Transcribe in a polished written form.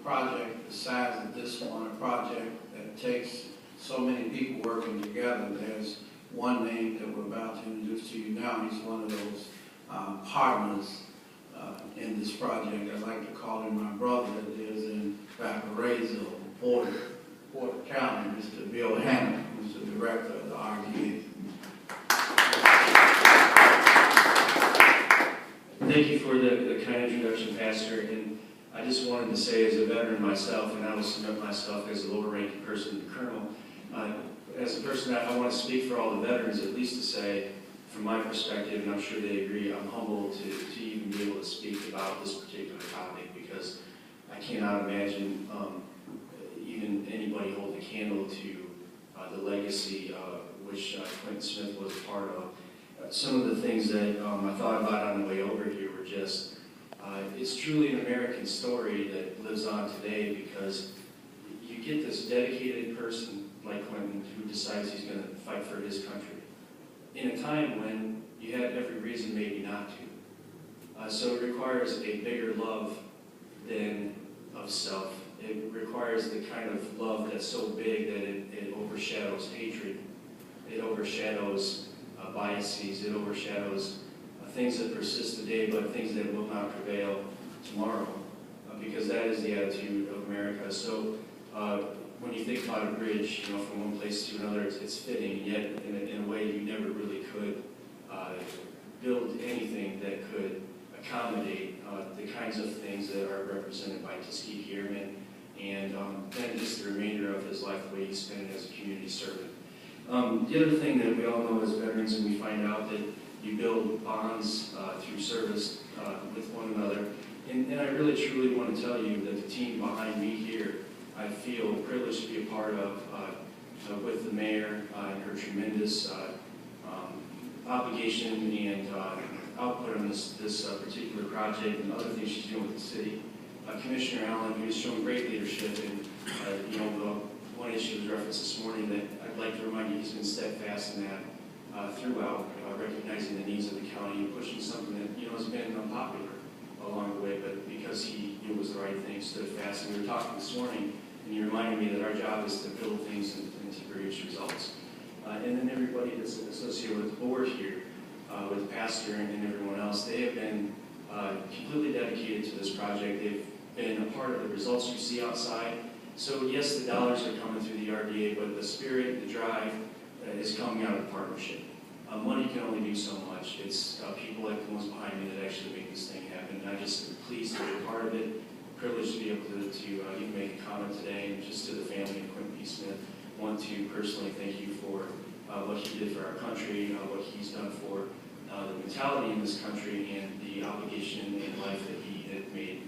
project the size of this one, a project that takes so many people working together. There's one name that we're about to introduce to you now. He's one of those partners in this project. I like to call him my brother that lives in Valparaiso, Porter County, Mr. Bill Hanna, who's the director of the RDA. Thank you for the kind introduction, Pastor. And I just wanted to say, as a veteran myself, and I will submit myself as a lower-ranking person, the colonel, as a person that I want to speak for all the veterans, at least to say, from my perspective, and I'm sure they agree, I'm humbled to even be able to speak about this particular topic, because I cannot imagine even anybody hold a candle to the legacy which Quentin Smith was a part of. Some of the things that I thought about on the way over here were just, it's truly an American story that lives on today, because you get this dedicated person like Quentin who decides he's going to fight for his country in a time when you had every reason maybe not to. So it requires a bigger love than of self. It requires the kind of love that's so big that it overshadows hatred. It overshadows biases. It overshadows things that persist today, but things that will not prevail tomorrow, because that is the attitude of America. So when you think about a bridge, from one place to another, it's fitting, and yet in a way you never really could build anything that could accommodate the kinds of things that are represented by Tuskegee Airmen, and then just the remainder of his life, the way he spent it as a community servant. The other thing that we all know as veterans, and we find out that you build bonds through service with one another, and I really truly want to tell you that the team behind me here, I feel privileged to be a part of with the mayor and her tremendous obligation and output on this particular project and other things she's doing with the city. Commissioner Allen, who has shown great leadership, and one issue was referenced this morning that I'd like to remind you he's been steadfast in that throughout, recognizing the needs of the county and pushing something that has been unpopular along the way, but because he knew it was the right thing, stood fast. And we were talking this morning, and you reminded me that our job is to build things and to produce results. And then everybody that's associated with the board here, with the pastor and everyone else, they have been completely dedicated to this project. They've been a part of the results you see outside. So yes, the dollars are coming through the RDA, but the spirit, the drive is coming out of the partnership. Money can only do so much. It's people like the ones behind me that actually make this thing happen. And I'm just pleased to be a part of it, privileged to be able to even make a comment today, and just to the family of Quentin P. Smith, want to personally thank you for what he did for our country, what he's done for the mentality in this country, and the obligation and life that he had made